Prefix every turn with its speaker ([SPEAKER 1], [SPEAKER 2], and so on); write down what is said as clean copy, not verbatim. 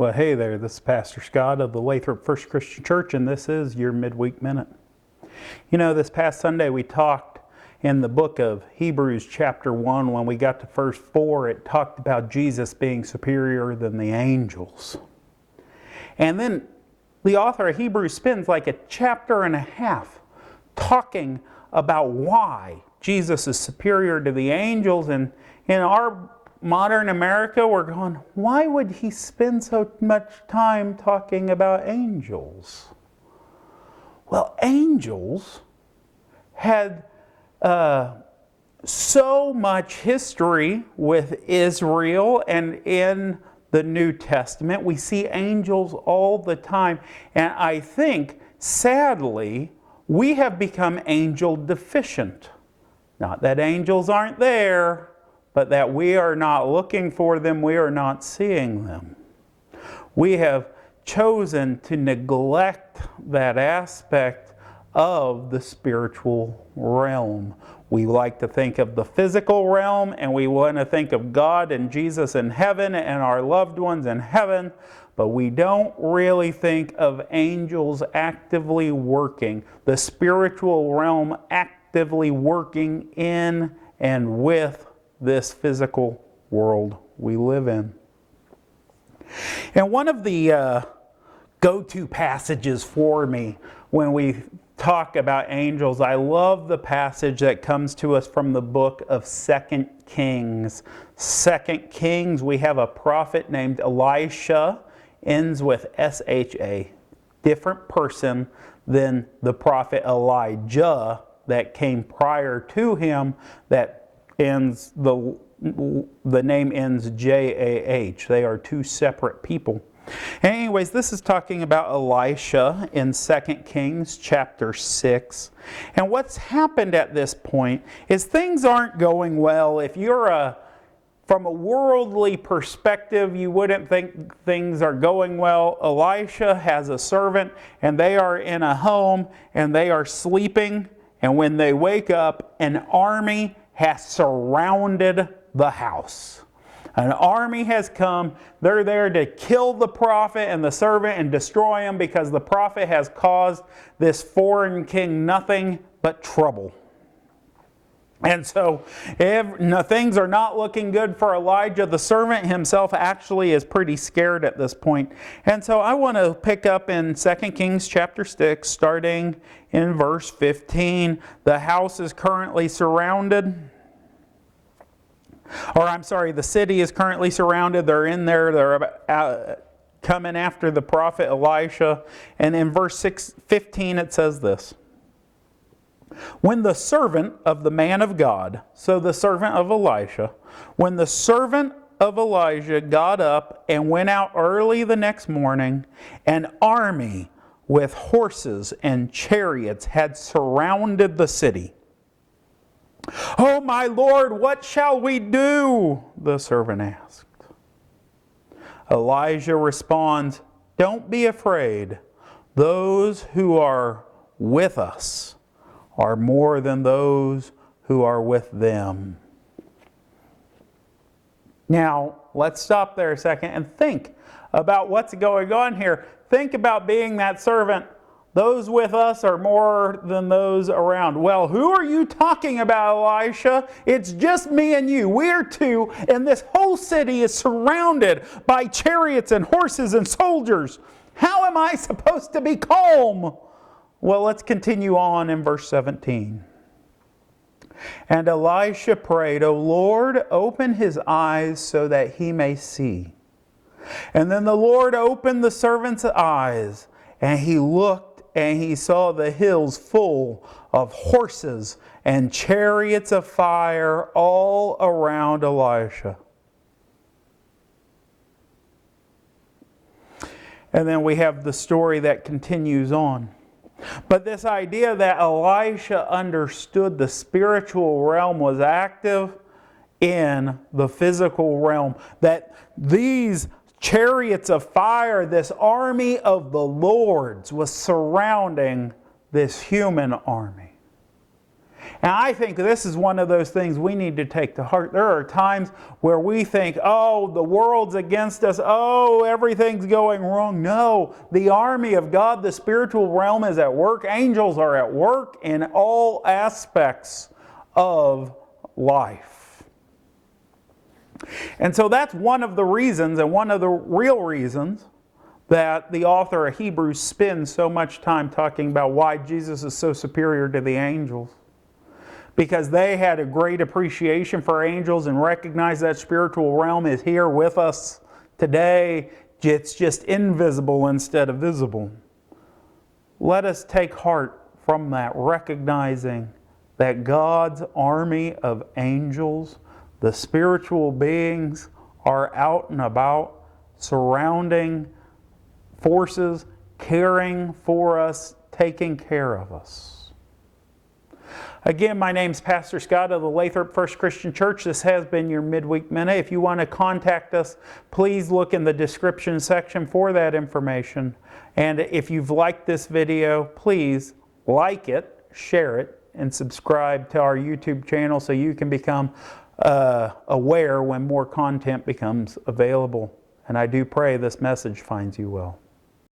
[SPEAKER 1] Well, hey there, this is Pastor Scott of the Lathrop First Christian Church, and this is your Midweek Minute. You know, this past Sunday we talked in the book of Hebrews chapter 1, when we got to verse 4, it talked about Jesus being superior than the angels. And then the author of Hebrews spends like a chapter and a half talking about why Jesus is superior to the angels. And in our modern America, we're going, why would he spend so much time talking about angels? Well, angels had so much history with Israel, and in the New Testament, we see angels all the time. And I think, sadly, we have become angel deficient. Not that angels aren't there, but that we are not looking for them, we are not seeing them. We have chosen to neglect that aspect of the spiritual realm. We like to think of the physical realm, and we want to think of God and Jesus in heaven and our loved ones in heaven, but we don't really think of angels actively working, the spiritual realm actively working in and with this physical world we live in. And one of the go-to passages for me when we talk about angels, I love the passage that comes to us from the book of 2 Kings. 2 Kings, we have a prophet named Elisha, ends with S-H-A, different person than the prophet Elijah that came prior to him, that ends the name ends J-A-H. They are two separate people. Anyways, this is talking about Elisha in 2 Kings chapter 6. And what's happened at this point is things aren't going well. If you're from a worldly perspective, you wouldn't think things are going well. Elisha has a servant, and they are in a home, and they are sleeping. And when they wake up, an army has surrounded the house. An army has come. They're there to kill the prophet and the servant and destroy him because the prophet has caused this foreign king nothing but trouble. And so things are not looking good for Elijah. The servant himself actually is pretty scared at this point. And so I want to pick up in 2 Kings chapter 6, starting in verse 15. The house is currently surrounded. The city is currently surrounded. They're in there. They're coming after the prophet Elisha. And in verse 15 it says this. When the servant of the man of God, so the servant of Elisha, when the servant of Elijah got up and went out early the next morning, an army with horses and chariots had surrounded the city. "Oh, my Lord, what shall we do?" the servant asked. Elijah responds, "Don't be afraid. Those who are with us are more than those who are with them." Now, let's stop there a second and think about what's going on here. Think about being that servant. Those with us are more than those around. Well, who are you talking about, Elisha? It's just me and you. We're two, and this whole city is surrounded by chariots and horses and soldiers. How am I supposed to be calm? Well, let's continue on in verse 17. And Elisha prayed, "O Lord, open his eyes so that he may see." And then the Lord opened the servant's eyes, and he looked, and he saw the hills full of horses and chariots of fire all around Elisha. And then we have the story that continues on. But this idea that Elisha understood the spiritual realm was active in the physical realm, that these chariots of fire, this army of the Lord's, was surrounding this human army. And I think this is one of those things we need to take to heart. There are times where we think, oh, the world's against us. Oh, everything's going wrong. No, the army of God, the spiritual realm is at work. Angels are at work in all aspects of life. And so that's one of the reasons, and one of the real reasons, that the author of Hebrews spends so much time talking about why Jesus is so superior to the angels. Because they had a great appreciation for angels and recognized that spiritual realm is here with us today. It's just invisible instead of visible. Let us take heart from that, recognizing that God's army of angels, the spiritual beings, are out and about, surrounding forces, caring for us, taking care of us. Again, my name's Pastor Scott of the Lathrop First Christian Church. This has been your Midweek Minute. If you want to contact us, please look in the description section for that information. And if you've liked this video, please like it, share it, and subscribe to our YouTube channel so you can become aware when more content becomes available. And I do pray this message finds you well.